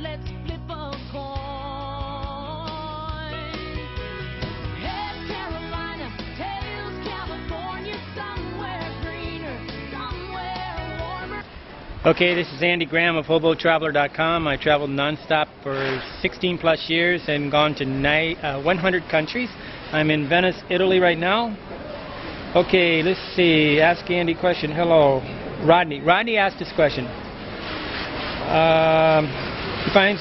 let's flip a coin. Head Carolina, tails California, somewhere greener, somewhere warmer. Okay, this is Andy Graham of hoboontheroad.com. I traveled nonstop for 16 plus years and gone to 100 countries. I'm in Venice, Italy right now. Okay, let's see. Ask Andy question. Hello. Rodney. Rodney asked this question. He finds...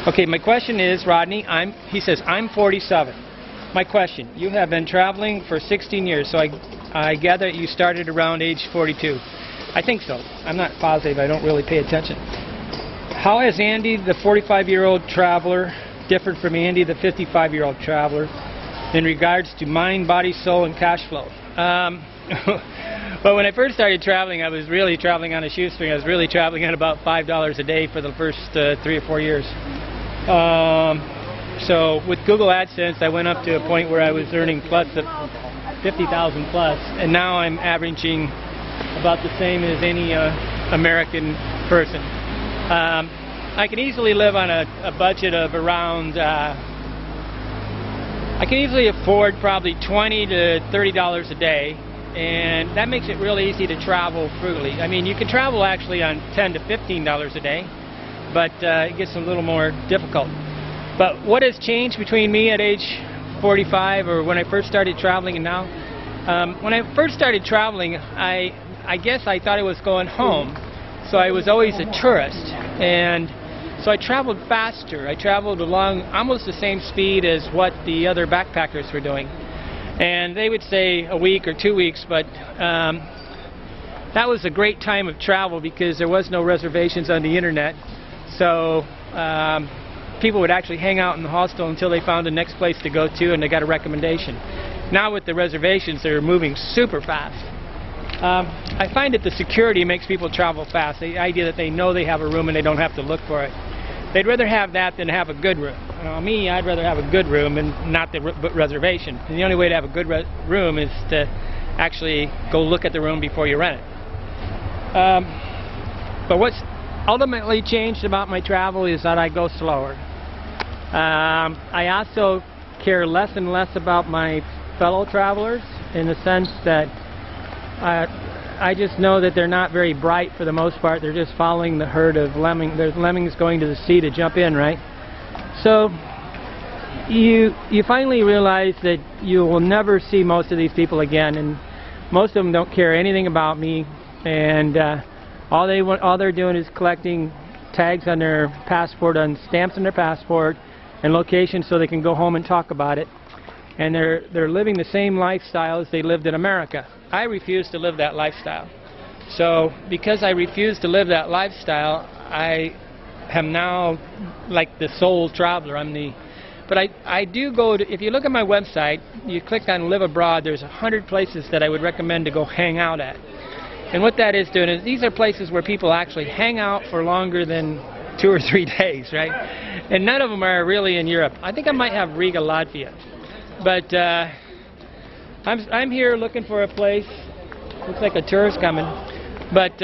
Okay, my question is, Rodney, he says, I'm 47. My question, you have been traveling for 16 years, so I gather you started around age 42. I think so. I'm not positive. I don't really pay attention. How has Andy, the 45-year-old traveler, differed from Andy, the 55-year-old traveler, in regards to mind, body, soul, and cash flow? Well, when I first started traveling, I was really traveling on a shoestring. I was really traveling at about $5 a day for the first 3 or 4 years. So with Google AdSense, I went up to a point where I was earning plus of 50,000 plus, and now I'm averaging about the same as any American person. I can easily live on a budget of around, I can easily afford probably $20 to $30 a day, and that makes it really easy to travel frugally. I mean, you can travel actually on $10 to $15 a day, but it gets a little more difficult. But what has changed between me at age 45 or when I first started traveling and now? When I first started traveling, I guess I thought I was going home, so I was always a tourist, and so I traveled faster. I traveled along almost the same speed as what the other backpackers were doing, and they would say a week or 2 weeks, but that was a great time of travel because there was no reservations on the internet, so people would actually hang out in the hostel until they found the next place to go to and they got a recommendation. Now with the reservations, they're moving super fast. I find that the security makes people travel fast. The idea that they know they have a room and they don't have to look for it. They'd rather have that than have a good room. Me, I'd rather have a good room and not the reservation. And the only way to have a good room is to actually go look at the room before you rent it. But what's ultimately changed about my travel is that I go slower. I also care less and less about my fellow travelers in the sense that I just know that they're not very bright for the most part. They're just following the herd of lemmings. There's lemmings going to the sea to jump in, right? So you finally realize that you will never see most of these people again, and most of them don't care anything about me, and all they're doing is collecting tags on their passport, on stamps on their passport, and locations so they can go home and talk about it. And they're living the same lifestyle as they lived in America. I refuse to live that lifestyle. So because I refuse to live that lifestyle, I am now like the sole traveler. But I do go to, if you look at my website, you click on Live Abroad, there's 100 places that I would recommend to go hang out at. And what that is doing is these are places where people actually hang out for longer than 2 or 3 days, right? And none of them are really in Europe. I think I might have Riga, Latvia. But I'm here looking for a place. Looks like a tourist coming. But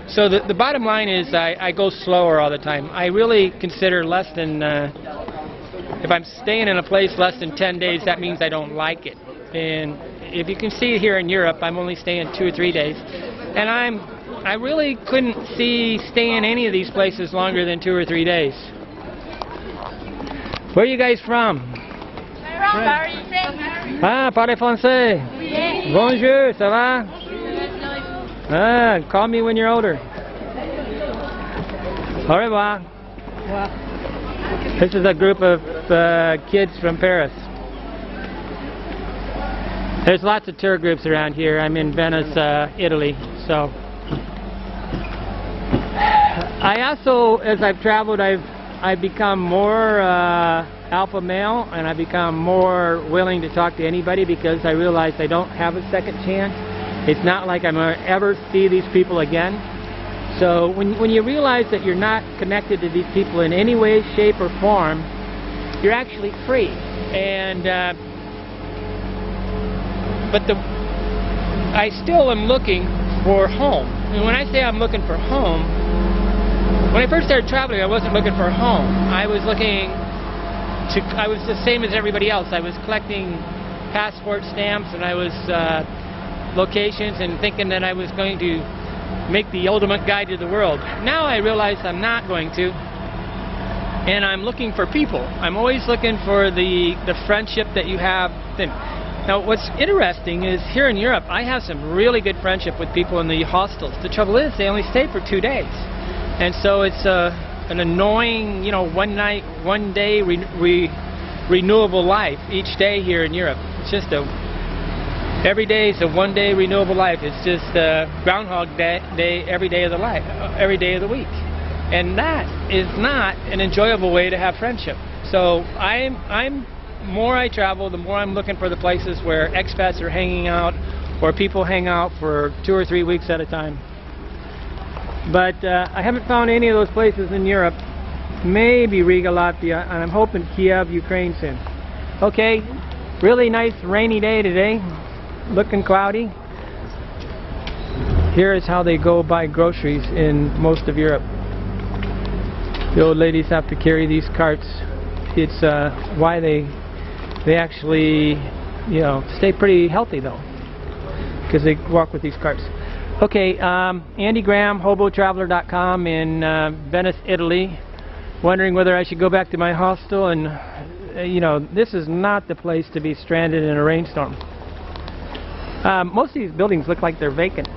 so the bottom line is I go slower all the time. I really consider less than, if I'm staying in a place less than 10 days, that means I don't like it. And if you can see here in Europe, I'm only staying 2 or 3 days. And I really couldn't see staying any of these places longer than 2 or 3 days. Where are you guys from? Paris. Ah, parlez français. Oui. Bonjour, ça va? Ah, call me when you're older. Au revoir. This is a group of kids from Paris. There's lots of tour groups around here. I'm in Venice, Italy, so. I also, as I've traveled, I've become more alpha male, and I've become more willing to talk to anybody because I realize I don't have a second chance. It's not like I'm going to ever see these people again. So when you realize that you're not connected to these people in any way, shape, or form, you're actually free. And but I still am looking for home. And when I say I'm looking for home, when I first started traveling, I wasn't looking for a home. I was the same as everybody else. I was collecting passport stamps, and I was locations, and thinking that I was going to make the ultimate guide to the world. Now I realize I'm not going to, and I'm looking for people. I'm always looking for the friendship that you have. Now what's interesting is here in Europe, I have some really good friendship with people in the hostels. The trouble is they only stay for 2 days, and so it's an annoying, one night, one day renewable life each day here in Europe. It's just every day is a 1 day renewable life. It's just Groundhog Day every day of every day of the week, and that is not an enjoyable way to have friendship. So I'm more I travel, the more I'm looking for the places where expats are hanging out, or people hang out for 2 or 3 weeks at a time. But I haven't found any of those places in Europe. Maybe Riga, Latvia, and I'm hoping Kiev, Ukraine soon. Okay, really nice rainy day today. Looking cloudy. Here is how they go buy groceries in most of Europe. The old ladies have to carry these carts. It's why they actually, stay pretty healthy though, because they walk with these carts. Okay, Andy Graham, hobotraveler.com in Venice, Italy. Wondering whether I should go back to my hostel, and this is not the place to be stranded in a rainstorm. Most of these buildings look like they're vacant.